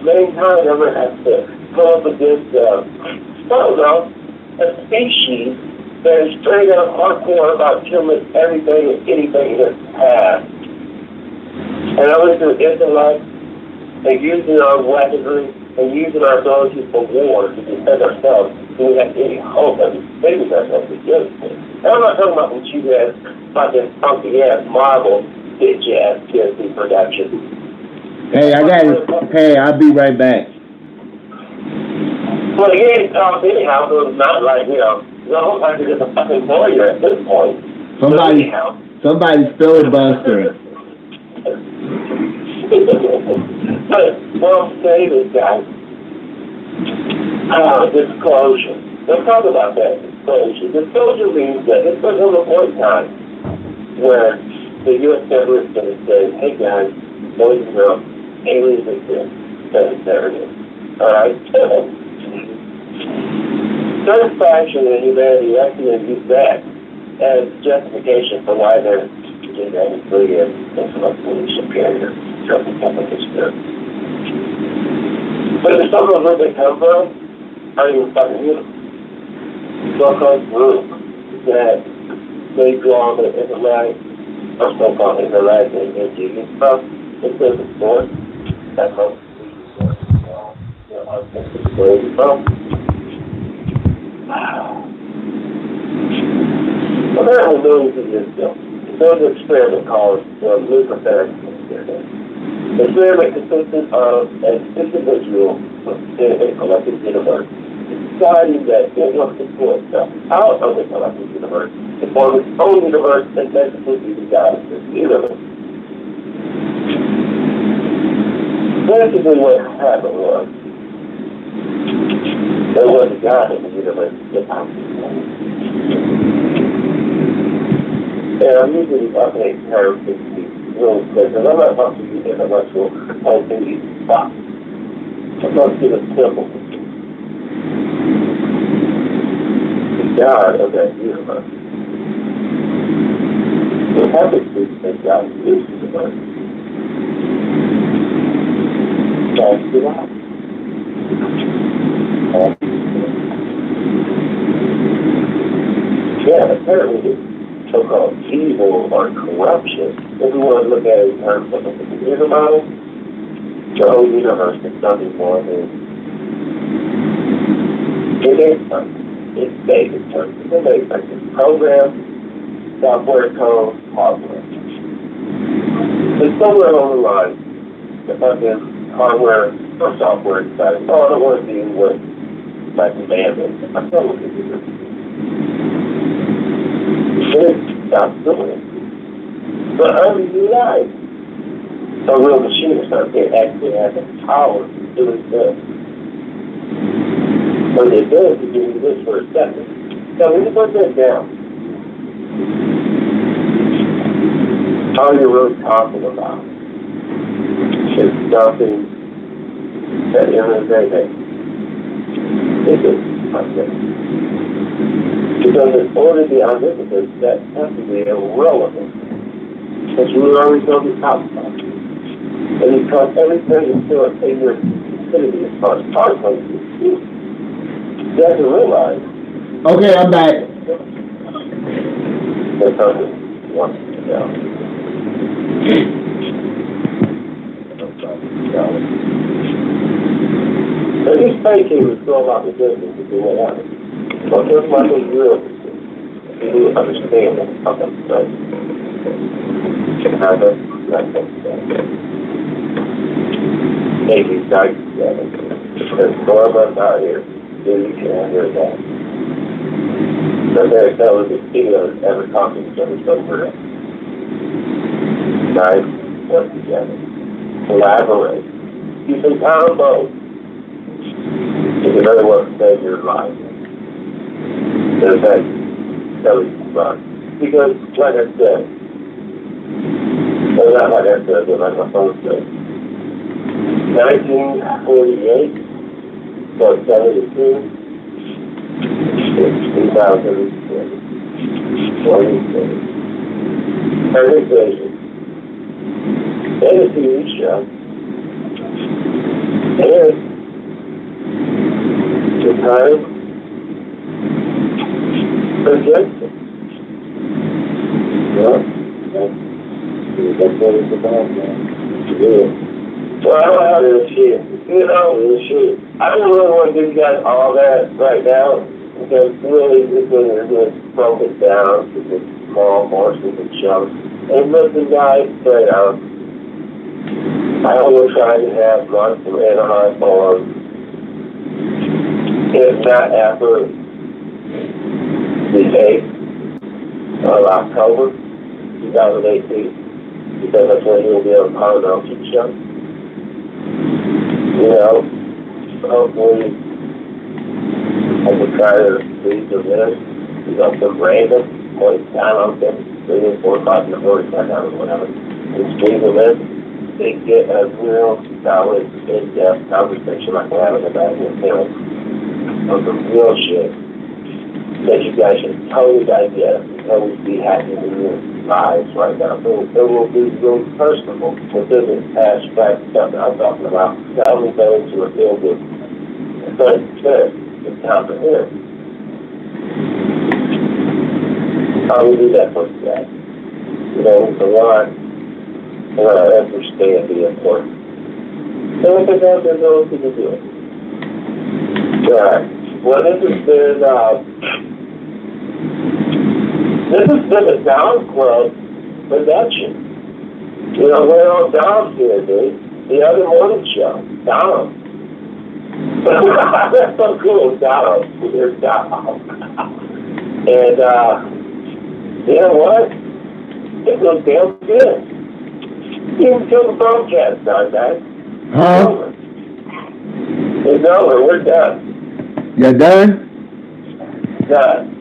Mankind never has to come up against, a species that is straight up hardcore about killing everything and anything in its path. And always do Israelites and using our weaponry and using our ability for war to defend ourselves to we have any hope of saving ourselves against it. And I'm not talking about some cheap ass, fucking funky ass Marvel bitch ass Disney production. Hey, I'll be right back. Well, again, anyhow, so it's not like, the whole country is a fucking lawyer at this point. Somebody's filibustering. But what I'm saying is, guys, disclosure. Let's talk about that, disclosure. Disclosure means that this was a point in time where the U.S. government is going to say, hey guys, boys and girls, aliens exist. There it is. All right? Satisfaction and humanity actually use that as justification for why they're genetically and intellectually superior to the company's good. But the some of where they come from are even fucking beautiful. So-called group that they draw the intellect, or so-called intellect and genius stuff into the sport. That's how apparently millions of years ago, there was an experiment called the Lucifer experiment. The experiment consisted of an individual in a collective universe deciding that it wants to pull itself out of the collective universe to form its own universe and basically be the god of this universe. Basically what happened was there was a God in the universe that and I'm using okay terms to be real quick, because I'm not about to use intellectual or these spots. I'm going to get a simple. The God of that universe. The habit is that God is the universe. That's the God. Yeah, apparently so-called evil or corruption, if we want to look at it in terms of a computer model, the whole universe is nothing more than it is something. It's basic terms. It's a basic program, software code, hardware. It's somewhere along the line, the fucking hardware or software decided, oh, I don't want to be with my commandments. I'm not looking to do this. It stops doing it. But under your life, a real machine or something actually has the power to do this. But the ability to do this for a second. So when you put that down, all you're really talking about is something that in the day this is something. Because in order to be omnipotent, that has to be irrelevant. Because we always know the outside. And because everything is still in your vicinity as far as particles, you have to realize. Okay, I'm back. There's something you want to know. So these thinking is going about the business to do whatever. But here's my big real you understand it. Okay, so maybe guys together. There's four of us out here. You can't hear that. So there's that was the studios ever talking to each other so real. Guys, work together. Collaborate. You can combo. It's another way to save your life. There's that Kelly Rock. Because, like I said, well, not like I said, but like my phone said, 1948, so 72, 2006, 26. Organization. And a TV show. And the time projection. Yeah. That's what it's about, man. Yeah. Well, this shit, you know, this shit. I don't really want to give you guys all that right now, because really, this is just broken down to the small portions and chunks. And listen, guys, straight out, I will try to have lunch from Anaheim Farm, if not after the 8th of October 2018, because that's when you'll be on Power Mountain Show. You know, hopefully I can try to read the list. You know, some random points down on them, 3 or 4 o'clock in the morning, or whatever. Just read the list. They get a real solid, in-depth conversation like we're having about here, on some real shit that you guys should totally digest and totally be happy in your lives right now. It will be really personable within this abstract stuff that I'm talking about. Not only those who are filled with it's comprehend. How we do that for you guys? You know, the one, understand the importance. Anything else there's no to do it. Right. Well, this has been a Down Club production. You know, we're on Dom's here, dude. The other morning show. Dom. That's so cool, Dom. Here's Dom. And, you know what? It goes damn good. You can kill the broadcast, guys. Huh? It's over. We're done. You done? Done.